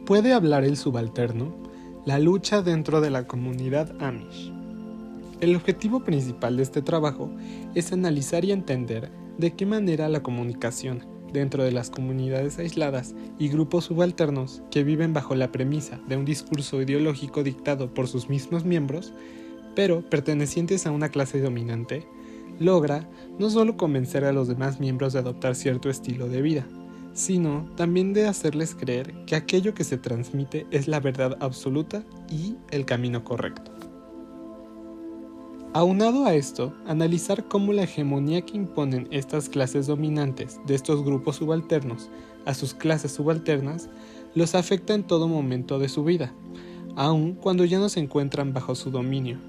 ¿Puede hablar el subalterno? La lucha dentro de la comunidad Amish. El objetivo principal de este trabajo es analizar y entender de qué manera la comunicación dentro de las comunidades aisladas y grupos subalternos que viven bajo la premisa de un discurso ideológico dictado por sus mismos miembros, pero pertenecientes a una clase dominante, logra no solo convencer a los demás miembros de adoptar cierto estilo de vida, sino también de hacerles creer que aquello que se transmite es la verdad absoluta y el camino correcto. Aunado a esto, analizar cómo la hegemonía que imponen estas clases dominantes de estos grupos subalternos a sus clases subalternas los afecta en todo momento de su vida, aun cuando ya no se encuentran bajo su dominio,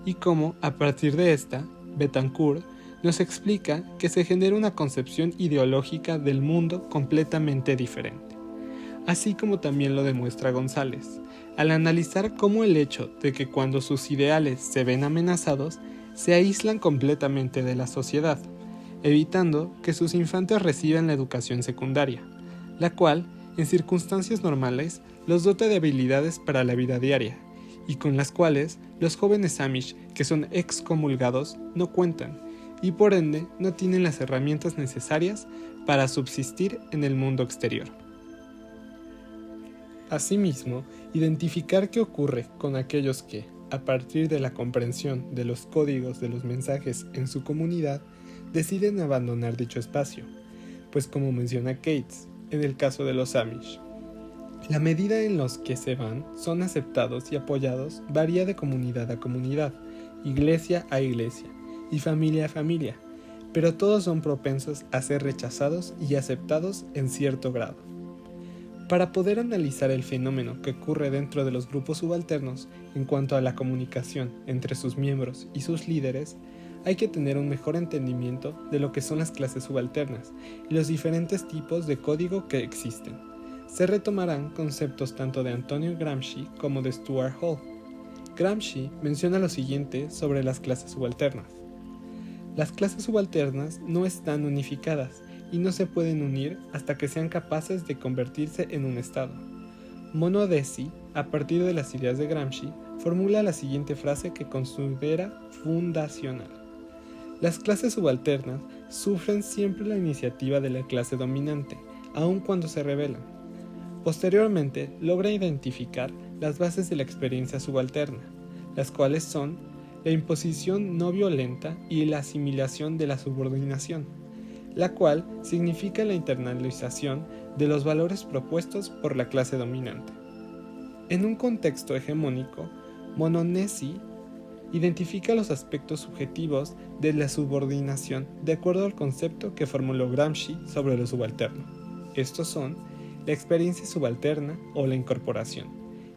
y cómo, a partir de esta, Betancourt nos explica que se genera una concepción ideológica del mundo completamente diferente, así como también lo demuestra González, al analizar cómo el hecho de que cuando sus ideales se ven amenazados, se aíslan completamente de la sociedad, evitando que sus infantes reciban la educación secundaria, la cual, en circunstancias normales, los dota de habilidades para la vida diaria, y con las cuales los jóvenes Amish que son excomulgados no cuentan, y por ende no tienen las herramientas necesarias para subsistir en el mundo exterior. Asimismo, identificar qué ocurre con aquellos que, a partir de la comprensión de los códigos de los mensajes en su comunidad, deciden abandonar dicho espacio, pues como menciona Cates, en el caso de los Amish, la medida en los que se van son aceptados y apoyados varía de comunidad a comunidad, iglesia a iglesia y familia a familia, pero todos son propensos a ser rechazados y aceptados en cierto grado. Para poder analizar el fenómeno que ocurre dentro de los grupos subalternos en cuanto a la comunicación entre sus miembros y sus líderes, hay que tener un mejor entendimiento de lo que son las clases subalternas y los diferentes tipos de código que existen. Se retomarán conceptos tanto de Antonio Gramsci como de Stuart Hall. Gramsci menciona lo siguiente sobre las clases subalternas. Las clases subalternas no están unificadas y no se pueden unir hasta que sean capaces de convertirse en un Estado. Monodesi, a partir de las ideas de Gramsci, formula la siguiente frase que considera fundacional. Las clases subalternas sufren siempre la iniciativa de la clase dominante, aun cuando se rebelan. Posteriormente, logra identificar las bases de la experiencia subalterna, las cuales son la imposición no violenta y la asimilación de la subordinación, la cual significa la internalización de los valores propuestos por la clase dominante. En un contexto hegemónico, Monodesi identifica los aspectos subjetivos de la subordinación de acuerdo al concepto que formuló Gramsci sobre lo subalterno. Estos son la experiencia subalterna o la incorporación,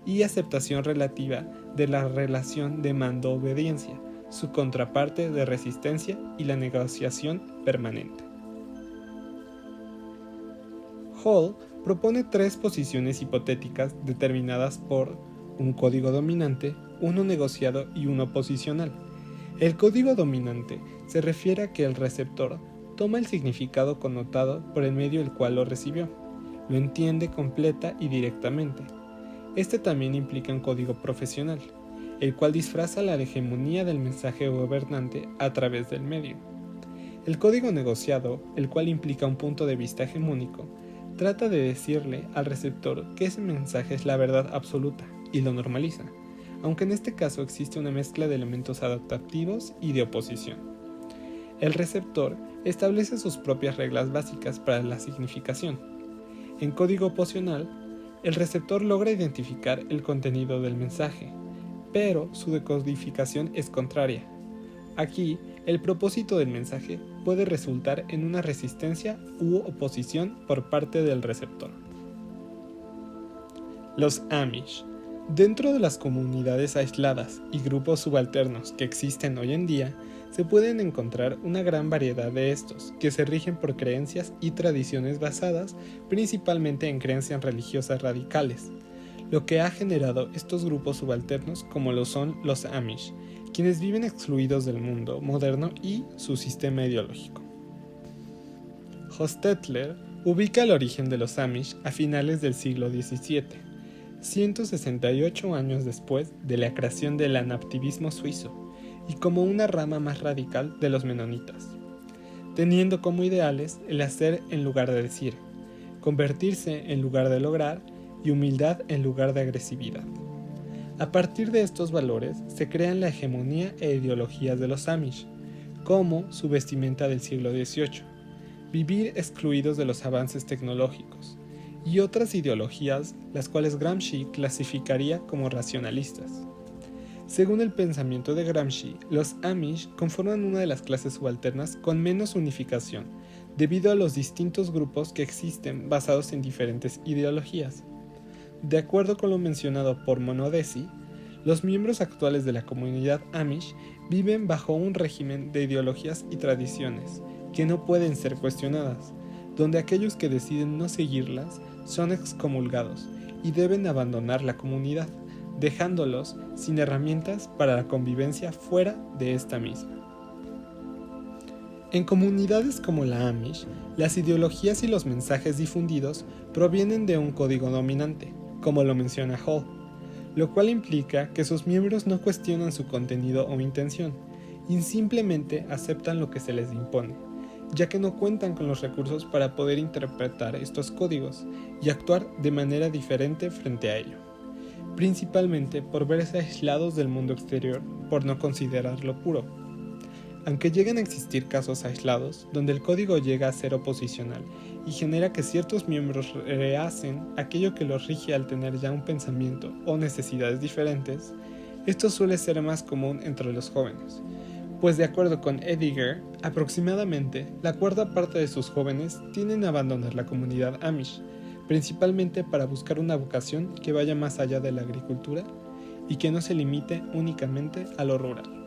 y aceptación relativa de la relación de mando-obediencia, su contraparte de resistencia y la negociación permanente. Hall propone tres posiciones hipotéticas determinadas por un código dominante, uno negociado y uno posicional. El código dominante se refiere a que el receptor toma el significado connotado por el medio el cual lo recibió, lo entiende completa y directamente. Este también implica un código profesional, el cual disfraza la hegemonía del mensaje gobernante a través del medio. El código negociado, el cual implica un punto de vista hegemónico, trata de decirle al receptor que ese mensaje es la verdad absoluta y lo normaliza, aunque en este caso existe una mezcla de elementos adaptativos y de oposición. El receptor establece sus propias reglas básicas para la significación. En código opcional, el receptor logra identificar el contenido del mensaje, pero su decodificación es contraria. Aquí, el propósito del mensaje puede resultar en una resistencia u oposición por parte del receptor. Los Amish. Dentro de las comunidades aisladas y grupos subalternos que existen hoy en día, se pueden encontrar una gran variedad de estos, que se rigen por creencias y tradiciones basadas principalmente en creencias religiosas radicales, lo que ha generado estos grupos subalternos como lo son los Amish, quienes viven excluidos del mundo moderno y su sistema ideológico. Hostetler ubica el origen de los Amish a finales del siglo XVII, 168 años después de la creación del anabaptismo suizo y como una rama más radical de los menonitas, teniendo como ideales el hacer en lugar de decir, convertirse en lugar de lograr y humildad en lugar de agresividad. A partir de estos valores se crean la hegemonía e ideologías de los Amish, como su vestimenta del siglo XVIII, vivir excluidos de los avances tecnológicos, y otras ideologías las cuales Gramsci clasificaría como racionalistas. Según el pensamiento de Gramsci, los Amish conforman una de las clases subalternas con menos unificación, debido a los distintos grupos que existen basados en diferentes ideologías. De acuerdo con lo mencionado por Monodesi, los miembros actuales de la comunidad Amish viven bajo un régimen de ideologías y tradiciones que no pueden ser cuestionadas, donde aquellos que deciden no seguirlas son excomulgados y deben abandonar la comunidad, dejándolos sin herramientas para la convivencia fuera de esta misma. En comunidades como la Amish, las ideologías y los mensajes difundidos provienen de un código dominante, como lo menciona Hall, lo cual implica que sus miembros no cuestionan su contenido o intención, y simplemente aceptan lo que se les impone, ya que no cuentan con los recursos para poder interpretar estos códigos y actuar de manera diferente frente a ello, principalmente por verse aislados del mundo exterior por no considerarlo puro. Aunque llegan a existir casos aislados donde el código llega a ser oposicional y genera que ciertos miembros rehacen aquello que los rige al tener ya un pensamiento o necesidades diferentes, esto suele ser más común entre los jóvenes, pues de acuerdo con Ediger, aproximadamente la cuarta parte de sus jóvenes tienden a abandonar la comunidad Amish, principalmente para buscar una vocación que vaya más allá de la agricultura y que no se limite únicamente a lo rural.